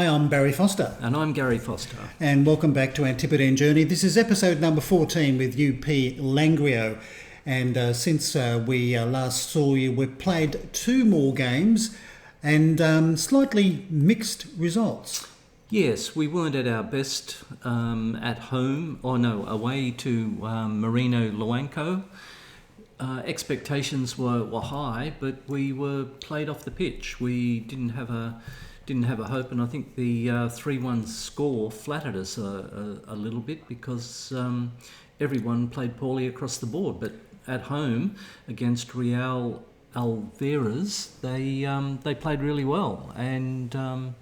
I'm Barry Foster. And I'm Gary Foster. And welcome back to Antipodean Journey. This is episode number 14 with UP Langreo. And since we last saw you, we've played 2 more games and slightly mixed results. Yes, we weren't at our best at home, away to Marino Luanco. Expectations were high, but we were played off the pitch. We didn't have a hope, and I think the 3-1 score flattered us a little bit because everyone played poorly across the board. But at home against Real Alvarez, they played really well, and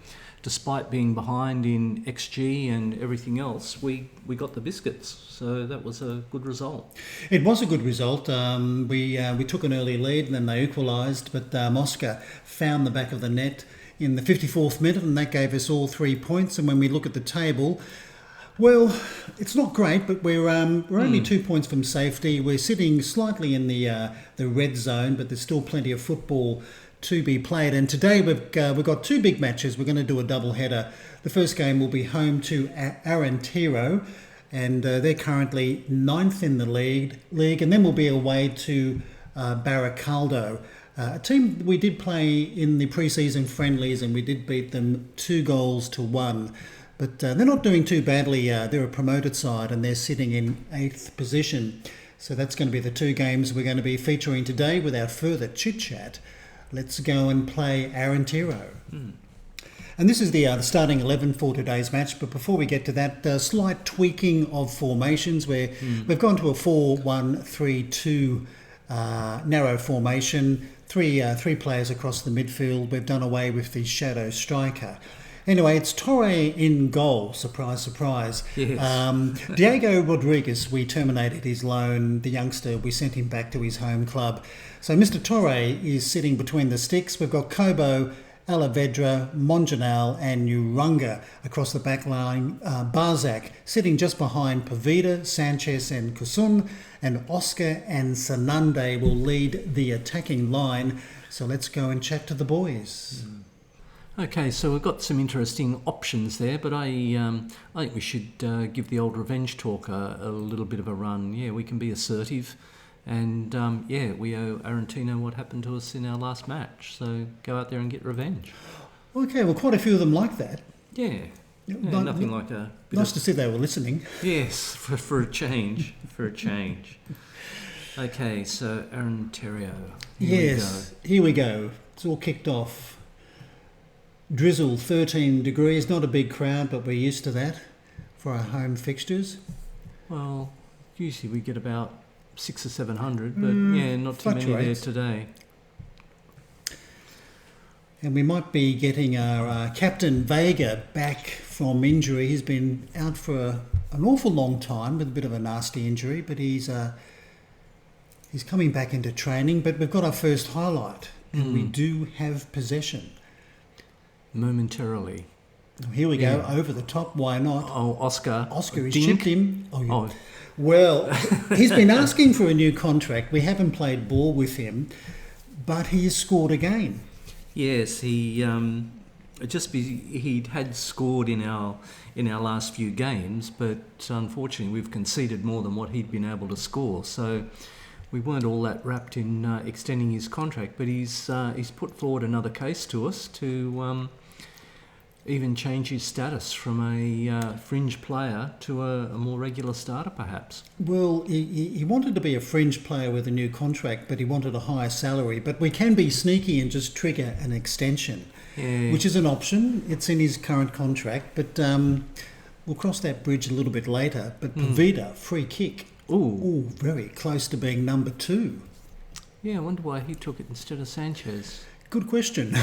despite being behind in XG and everything else, we got the biscuits. So that was a good result. It was a good result. We took an early lead and then they equalised, but Mosca found the back of the net in the 54th minute, and that gave us all 3 points. And when we look at the table, well, it's not great, but we're only 2 points from safety. We're sitting slightly in the red zone, but there's still plenty of football to be played. And today we've got 2 big matches. We're going to do a double header. The first game will be home to Arenteiro, and they're currently 9th in the league. And then we'll be away to Barakaldo, a team we did play in the pre-season friendlies, and we did beat them 2-1. But they're not doing too badly. They're a promoted side, and they're sitting in 8th position. So that's going to be the 2 games we're going to be featuring today. Without further chit-chat, let's go and play Arenteiro. And this is the starting 11 for today's match. But before we get to that, slight tweaking of formations where we've gone to a 4-1-3-2 narrow formation. Three players across the midfield. We've done away with the shadow striker. Anyway, it's Torre in goal. Surprise, surprise. Yes. Diego Rodriguez, we terminated his loan. The youngster, we sent him back to his home club. So Mr. Torre is sitting between the sticks. We've got Kobo, Alavedra, Monjanal and Urunga across the back line. Barzak sitting just behind Pavida, Sanchez and Kusun. And Oscar and Sanande will lead the attacking line. So let's go and chat to the boys. Okay, so we've got some interesting options there, but I think we should give the old revenge talk a little bit of a run. Yeah, we can be assertive, and we owe Argentina what happened to us in our last match. So go out there and get revenge. Okay, well, quite a few of them like that. Yeah, nothing like a... Nice to see they were listening. Yes, for a change, Okay, so Arenteiro. Here we go. It's all kicked off. Drizzle, 13 degrees, not a big crowd, but we're used to that for our home fixtures. Well, usually we get about 600 or 700, but not too many there today. And we might be getting our captain Vega back from injury. He's been out for an awful long time with a bit of a nasty injury, but he's coming back into training. But we've got our first highlight, and we do have possession. Momentarily. Here we go, over the top, why not? Oh, Oscar. He's chipped him. Oh. Well, he's been asking for a new contract. We haven't played ball with him, but he has scored again. Yes, he had scored in our last few games, but unfortunately we've conceded more than what he'd been able to score. So we weren't all that wrapped in extending his contract, but he's put forward another case to us to even change his status from a fringe player to a more regular starter, perhaps. Well, he wanted to be a fringe player with a new contract, but he wanted a higher salary. But we can be sneaky and just trigger an extension, which is an option. It's in his current contract, but we'll cross that bridge a little bit later. But Pavida, free kick. Ooh, very close to being number 2. Yeah, I wonder why he took it instead of Sanchez. Good question.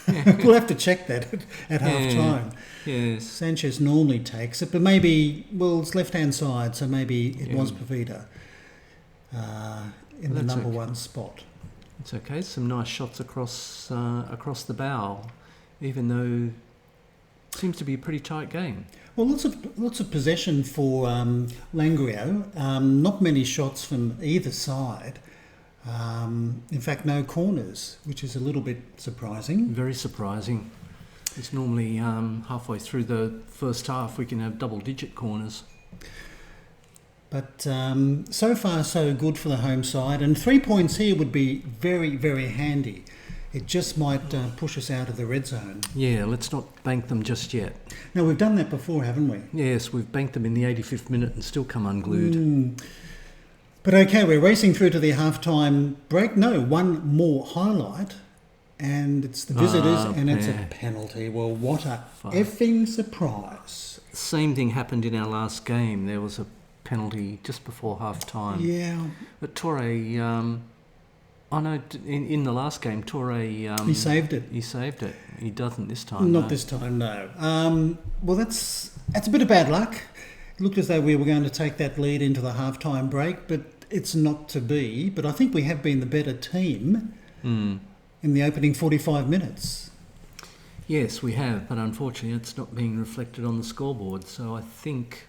We'll have to check that at half-time. Yes. Sanchez normally takes it, but maybe, it's left-hand side, so maybe it was Pavida in the number 1 spot. It's okay. Some nice shots across the bow, even though it seems to be a pretty tight game. Well, lots of possession for Langreo. Not many shots from either side. In fact, no corners, which is a little bit surprising. Very surprising. It's normally halfway through the first half we can have double-digit corners. But so far so good for the home side, and 3 points here would be very, very handy. It just might push us out of the red zone. Yeah, let's not bank them just yet. Now, we've done that before, haven't we? Yes, we've banked them in the 85th minute and still come unglued. But okay, we're racing through to the halftime break. No, one more highlight, and it's the visitors, and it's a penalty. Well, what a effing surprise. Same thing happened in our last game. There was a penalty just before half-time. Yeah. But Torre... I know in the last game, Torre... he saved it. He saved it. He doesn't this time, Not this time, no. Well, that's a bit of bad luck. It looked as though we were going to take that lead into the halftime break, but it's not to be. But I think we have been the better team in the opening 45 minutes. Yes, we have, but unfortunately it's not being reflected on the scoreboard. So I think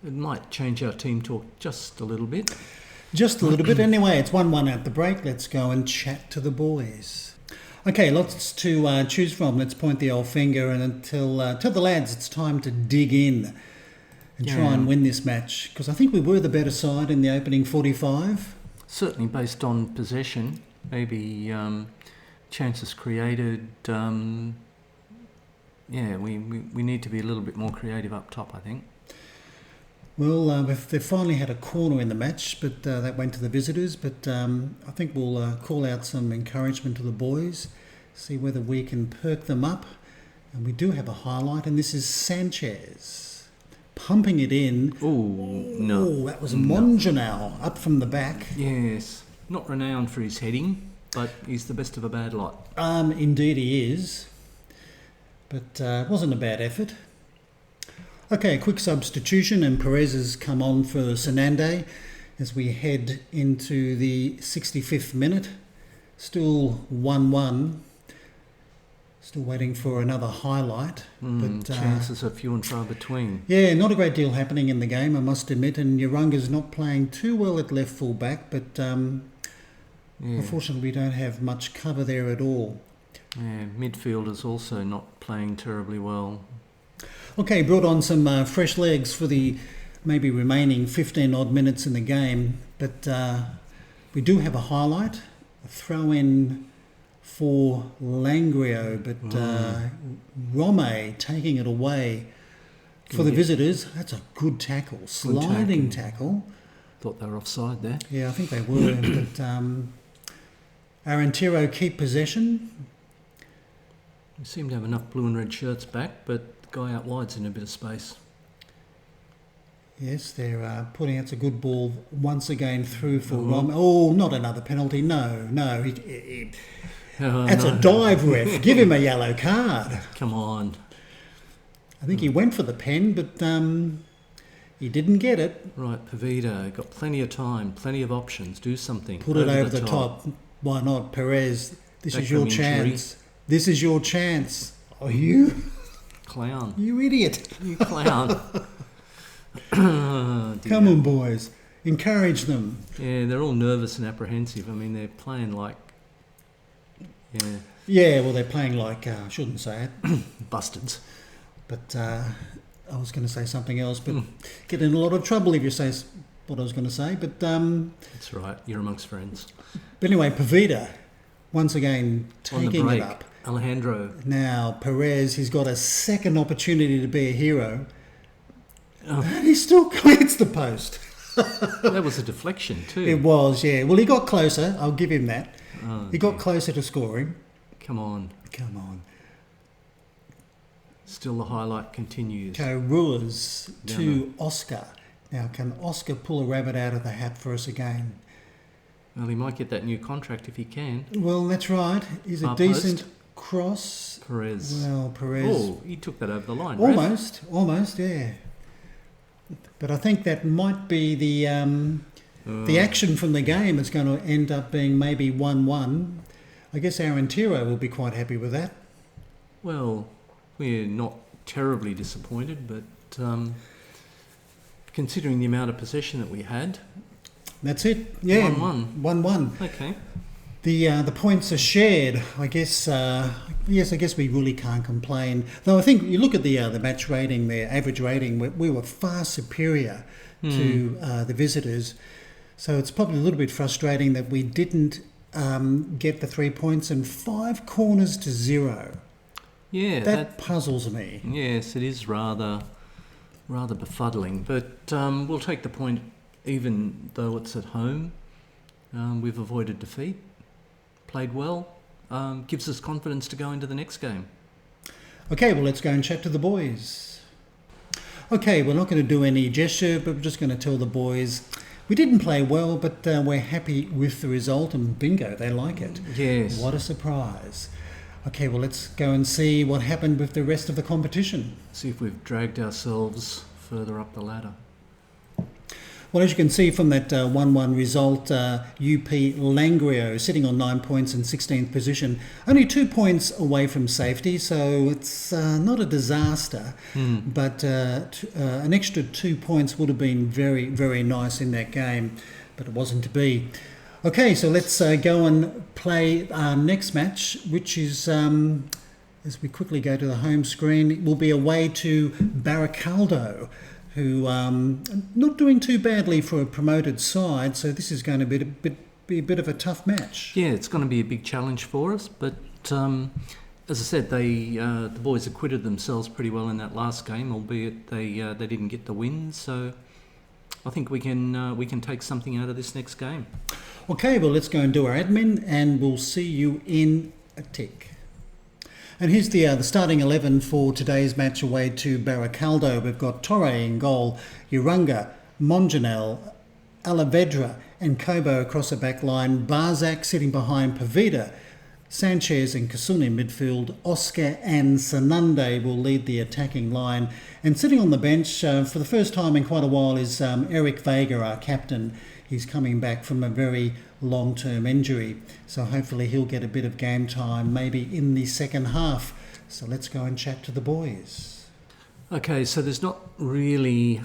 it might change our team talk just a little bit. Just a little bit. Anyway, it's 1-1 at the break. Let's go and chat to the boys. Okay, lots to choose from. Let's point the old finger and tell the lads it's time to dig in and try and win this match. Because I think we were the better side in the opening 45. Certainly based on possession, maybe chances created. We need to be a little bit more creative up top, I think. Well, they've finally had a corner in the match, but that went to the visitors. But I think we'll call out some encouragement to the boys, see whether we can perk them up. And we do have a highlight, and this is Sanchez pumping it in. Oh, no. That was Monjanal up from the back. Yes, not renowned for his heading, but he's the best of a bad lot. Indeed he is. But it wasn't a bad effort. Okay, a quick substitution, and Perez has come on for Sanande as we head into the 65th minute. Still 1-1. Still waiting for another highlight. But chances are few and far between. Yeah, not a great deal happening in the game, I must admit, and Urunga's not playing too well at left full back, but unfortunately we don't have much cover there at all. Yeah, midfielders also not playing terribly well. Okay, brought on some fresh legs for the maybe remaining 15-odd minutes in the game, but we do have a highlight, a throw-in for Langreo, but Rome taking it away for the visitors. That's a good tackle, sliding tackle. Thought they were offside there. Yeah, I think they were, but Arenteiro keep possession. We seem to have enough blue and red shirts back, but guy out wide's in a bit of space. Yes, they're putting out a good ball once again through for Rom. Oh, not another penalty. No. That's a dive, ref. Give him a yellow card. Come on. I think he went for the pen, but he didn't get it. Right, Pavita, got plenty of time, plenty of options. Do something. Put it over the top. Why not? Perez, this is your chance. This is your chance. Oh, you... Clown. You idiot. You clown. Come on, boys. Encourage them. Yeah, they're all nervous and apprehensive. I mean, they're playing like... Yeah, well, they're playing like... I shouldn't say it. Bastards. But I was going to say something else, but get in a lot of trouble if you say what I was going to say. But that's right. You're amongst friends. But anyway, Pavita, once again, taking it up. Alejandro. Now, Perez, he's got a second opportunity to be a hero. And he still hits the post. That was a deflection too. It was, yeah. Well, he got closer. I'll give him that. He got closer to scoring. Come on. Still the highlight continues. Okay, Ruiz to Oscar. Now, can Oscar pull a rabbit out of the hat for us again? Well, he might get that new contract if he can. Well, that's right. He's a decent cross. Perez. Well, Perez. Oh, he took that over the line. Almost, yeah. But I think that might be the action from the game. It's going to end up being maybe 1-1. I guess Arenteiro will be quite happy with that. Well, we're not terribly disappointed, but considering the amount of possession that we had... That's it. Yeah. 1-1. 1-1. Okay. The points are shared. I guess yes. I guess we really can't complain. Though I think you look at the match rating, their average rating, we were far superior to the visitors. So it's probably a little bit frustrating that we didn't get the 3 points and 5 corners to 0. Yeah, that puzzles me. Yes, it is rather befuddling. But we'll take the point, even though it's at home. We've avoided defeat. Played well, gives us confidence to go into the next game. Okay, well, let's go and chat to the boys. Okay, we're not going to do any gesture, but we're just going to tell the boys we didn't play well, but we're happy with the result, and bingo, they like it. Yes. What a surprise. Okay, well, let's go and see what happened with the rest of the competition. See if we've dragged ourselves further up the ladder. Well, as you can see from that 1-1 result, UP Langreo sitting on 9 points in 16th position, only 2 points away from safety, so it's not a disaster, but an extra 2 points would have been very, very nice in that game, but it wasn't to be. Okay, so let's go and play our next match, which is, as we quickly go to the home screen, it will be away to Barakaldo, who not doing too badly for a promoted side, so this is going to be a bit of a tough match. Yeah, it's going to be a big challenge for us, but as I said, the boys acquitted themselves pretty well in that last game, albeit they didn't get the win, so I think we can take something out of this next game. Okay, well, let's go and do our admin, and we'll see you in a tick. And here's the starting 11 for today's match away to Barakaldo. We've got Torre in goal, Urunga, Monjanel, Alavedra and Kobo across the back line, Barzak sitting behind Pavida, Sanchez and Kasuna in midfield, Oscar and Sanande will lead the attacking line. And sitting on the bench for the first time in quite a while is Eric Vega, our captain. He's coming back from a very long-term injury, so hopefully he'll get a bit of game time maybe in the second half. So let's go and chat to the boys. Okay, so there's not really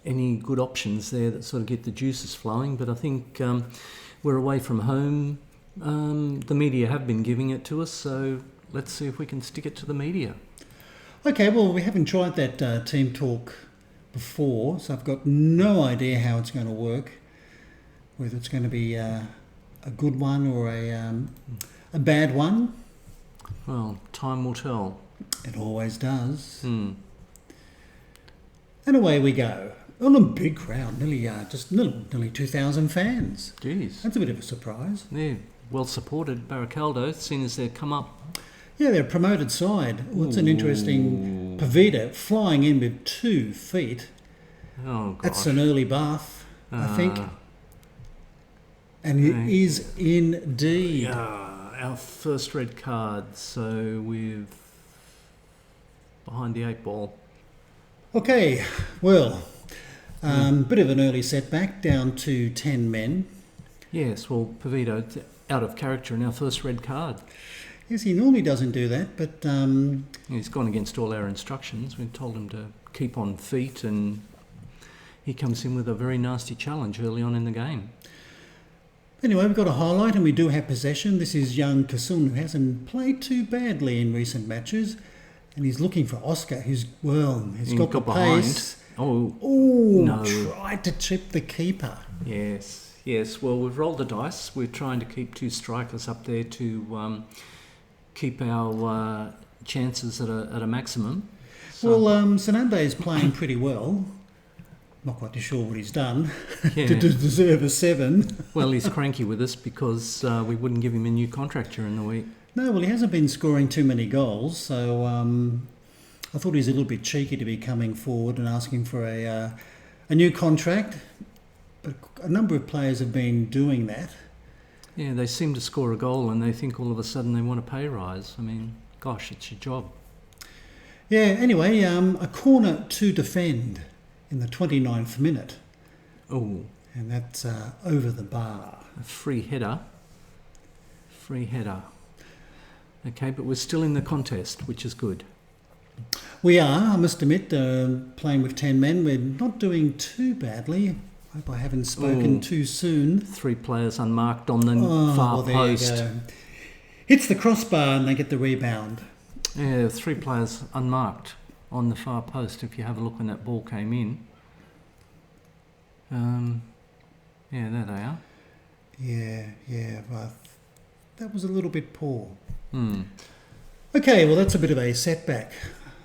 any good options there that sort of get the juices flowing, but I think we're away from home. The media have been giving it to us, so let's see if we can stick it to the media. Okay, well, we haven't tried that team talk before, so I've got no idea how it's going to work, whether it's going to be a good one or a bad one. Well, time will tell. It always does. Hmm. And away we go. Oh, a big crowd, nearly 2,000 fans. Jeez. That's a bit of a surprise. Yeah, well supported Barakaldo, seeing as they've come up. Yeah, they're a promoted side. What's an interesting Pavida flying in with 2 feet. Oh, gosh. That's an early bath, I think. And it is indeed. Our first red card, so we're behind the 8 ball. Okay, well, bit of an early setback, down to 10 men. Yes, well, Pavito's out of character in our first red card. Yes, he normally doesn't do that, but... He's gone against all our instructions. We told him to keep on feet, and he comes in with a very nasty challenge early on in the game. Anyway, we've got a highlight, and we do have possession. This is young Kasun, who hasn't played too badly in recent matches, and he's looking for Oscar, who's got the pace. Oh, no. Tried to chip the keeper. Yes. Well, we've rolled the dice. We're trying to keep 2 strikers up there to keep our chances at a maximum. So. Well, Sanande is playing pretty well. Not quite sure what he's done Yeah. to deserve a 7. Well, he's cranky with us because we wouldn't give him a new contract during the week. No, well, he hasn't been scoring too many goals, so I thought he was a little bit cheeky to be coming forward and asking for a new contract. But a number of players have been doing that. Yeah, they seem to score a goal and they think all of a sudden they want a pay rise. I mean, gosh, it's your job. Yeah, anyway, a corner to defend in the 29th minute. Oh. And that's over the bar. A free header. Okay, but we're still in the contest, which is good. We are, I must admit, playing with 10 men. We're not doing too badly. Hope I haven't spoken too soon. 3 players unmarked on the far well, there post. you go. Hits the crossbar and they get the rebound. Yeah, 3 players unmarked on the far post. If you have a look when that ball came in. Yeah, there they are. Yeah, but that was a little bit poor. Hmm. Okay, well that's a bit of a setback,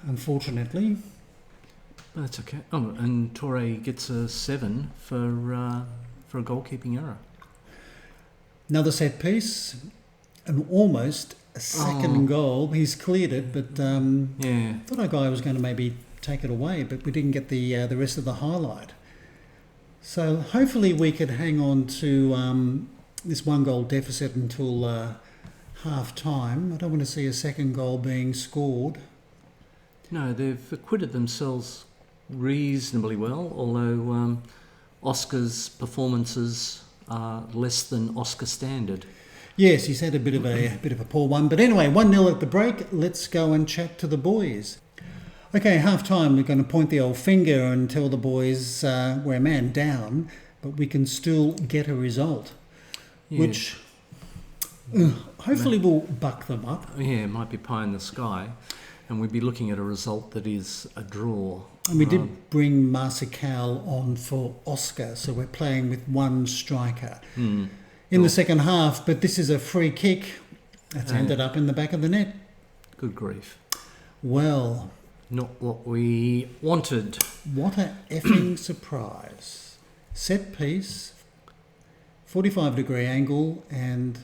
unfortunately. But that's okay. Oh, and Torre gets a 7 for a goalkeeping error. Another set piece, and almost a second goal. He's cleared it, but thought our guy was going to maybe take it away, but we didn't get the rest of the highlight. So hopefully we could hang on to this 1-goal deficit until half time. I don't want to see a second goal being scored. No, they've acquitted themselves reasonably well, although Oscar's performances are less than Oscar standard. Yes, he's had a bit of a poor one. But anyway, 1-0 at the break. Let's go and chat to the boys. Okay, half time, we're going to point the old finger and tell the boys we're a man down, but we can still get a result, which hopefully will buck them up. Yeah, it might be pie in the sky, and we'd be looking at a result that is a draw. And we did bring Marcical on for Oscar, so we're playing with 1 striker in the second half, but this is a free kick that's ended up in the back of the net. Good grief. Well, not what we wanted. What a effing surprise. Set piece, 45-degree angle, and...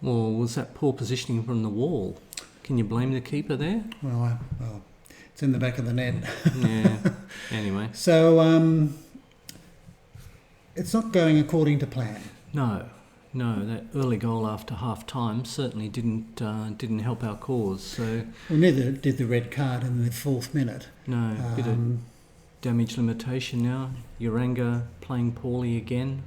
Well, was that poor positioning from the wall? Can you blame the keeper there? Well, it's in the back of the net. Yeah, anyway. So, it's not going according to plan. No, that early goal after half-time certainly didn't help our cause. So Well, neither did the red card in the 4th minute. no, bit of damage limitation now. Uranga playing poorly again.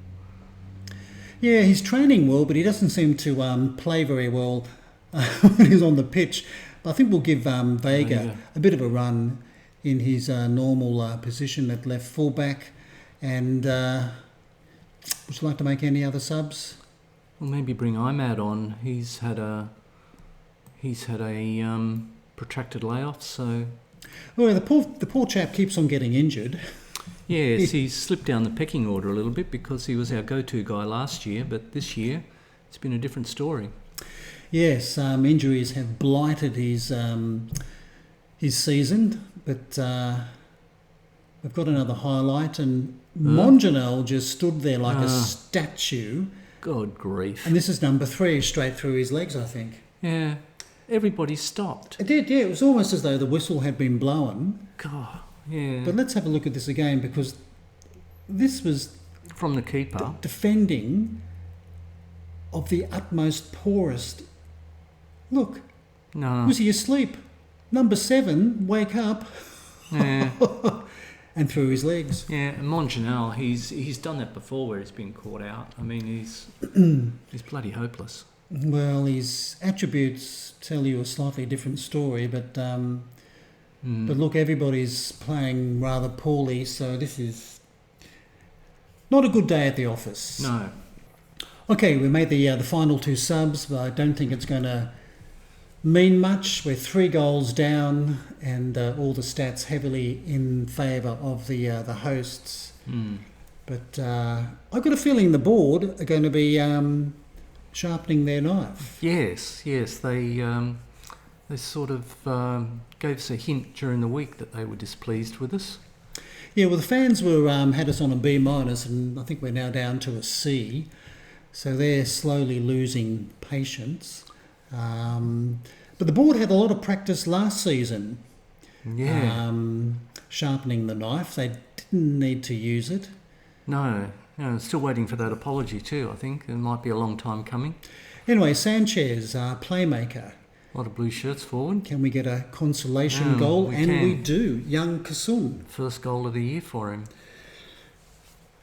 Yeah, he's training well, but he doesn't seem to play very well when he's on the pitch. I think we'll give Vega a bit of a run in his normal position at left fullback. And would you like to make any other subs? Well, maybe bring Imad on. He's had a protracted layoff, so. Well, the poor chap keeps on getting injured. Yes, he's slipped down the pecking order a little bit because he was our go-to guy last year, but this year it's been a different story. Yes, injuries have blighted his season, but we've got another highlight, and Monjanel just stood there like a statue. God grief. And this is number 3, straight through his legs, I think. Yeah, everybody stopped. It did, yeah. It was almost as though the whistle had been blown. God, yeah. But let's have a look at this again, because this was... From the keeper. Defending of the utmost poorest. Look. No. Was he asleep? Number 7, wake up. Yeah. And through his legs. Yeah, and Monjanel, he's done that before where he's been caught out. I mean, he's bloody hopeless. Well, his attributes tell you a slightly different story, but look, everybody's playing rather poorly, so this is not a good day at the office. No. Okay, we made the final 2 subs, but I don't think it's going to mean much. We're 3 goals down, and all the stats heavily in favour of the hosts. But I've got a feeling the board are going to be sharpening their knife. Yes, they sort of gave us a hint during the week that they were displeased with us. Yeah, well, the fans were had us on a B-, and I think we're now down to a C. So they're slowly losing patience. But the board had a lot of practice last season. Yeah. Sharpening the knife. They didn't need to use it. No, still waiting for that apology too, I think. It might be a long time coming. Anyway, Sanchez, playmaker. A lot of blue shirts forward. Can we get a consolation goal? We do. Young Kasum. First goal of the year for him.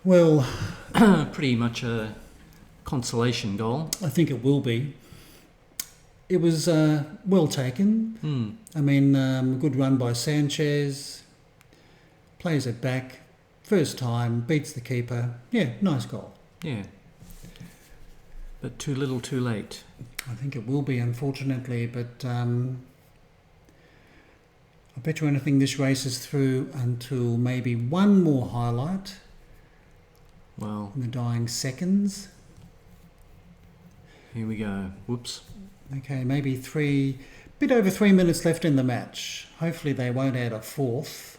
Well... pretty much a consolation goal. I think it will be. It was well taken. I mean, a good run by Sanchez. Plays it back. First time, beats the keeper. Yeah, nice goal. Yeah. But too little, too late. I think it will be, unfortunately, but I bet you anything this race is through until maybe one more highlight Well, in the dying seconds. here we go. Whoops. Okay, maybe bit over 3 minutes left in the match. Hopefully they won't add a fourth.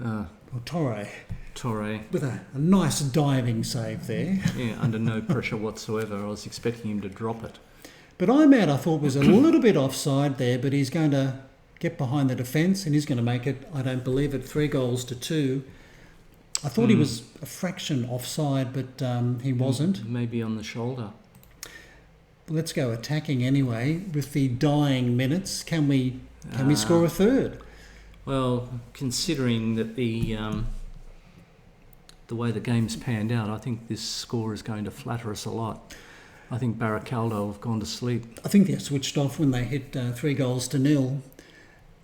Or Torre. with a nice diving save there. Yeah, under no pressure whatsoever. I was expecting him to drop it. But I thought was a little bit offside there, but he's going to get behind the defence and he's going to make it, I don't believe it, 3-2. I thought he was a fraction offside, but he wasn't. Maybe on the shoulder. Let's go attacking anyway with the dying minutes. Can we score a third? Well, considering that the way the game's panned out, I think this score is going to flatter us a lot. I think Barakaldo have gone to sleep. I think they're switched off when they hit 3-0,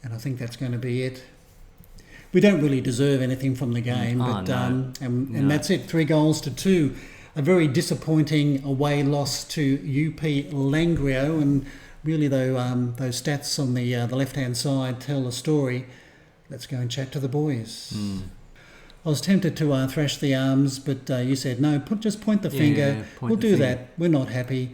and I think that's going to be it. We don't really deserve anything from the game, but and that's it. 3-2. A very disappointing away loss to UP Langreo, and really though those stats on the left-hand side tell the story. Let's go and chat to the boys. I was tempted to thrash the arms, but you said, no, just point the finger. We'll do that. We're not happy.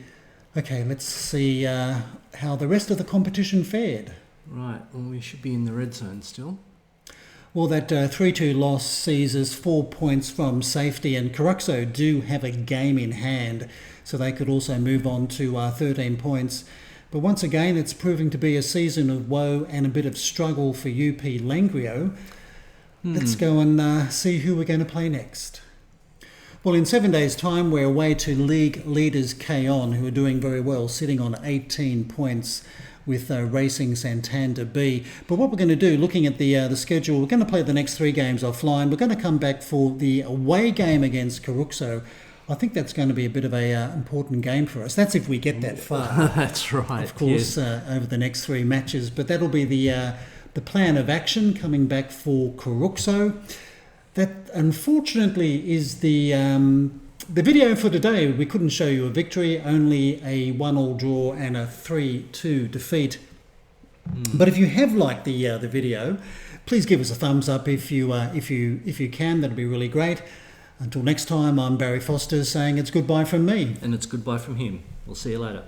Okay, let's see how the rest of the competition fared. Right, well, we should be in the red zone still. Well, that 3-2 loss sees us 4 points from safety, and Caruxo do have a game in hand, so they could also move on to 13 points. But once again, it's proving to be a season of woe and a bit of struggle for UP Langreo. Let's go and see who we're going to play next. Well, in 7 days' time, we're away to league leaders K-On, who are doing very well, sitting on 18 points with Racing Santander B. But what we're going to do, looking at the schedule, we're going to play the next 3 games offline. We're going to come back for the away game against Caruxo. I think that's going to be a bit of a important game for us. That's if we get that far. That's right. Of course, yes. Over the next 3 matches. But that'll be the plan of action coming back for Caruxo. That, unfortunately, is the video for today. We couldn't show you a victory, only a 1-1 draw and a 3-2 defeat. But if you have liked the video, please give us a thumbs up if you can. That'd be really great. Until next time, I'm Barry Foster saying it's goodbye from me. And it's goodbye from him. We'll see you later.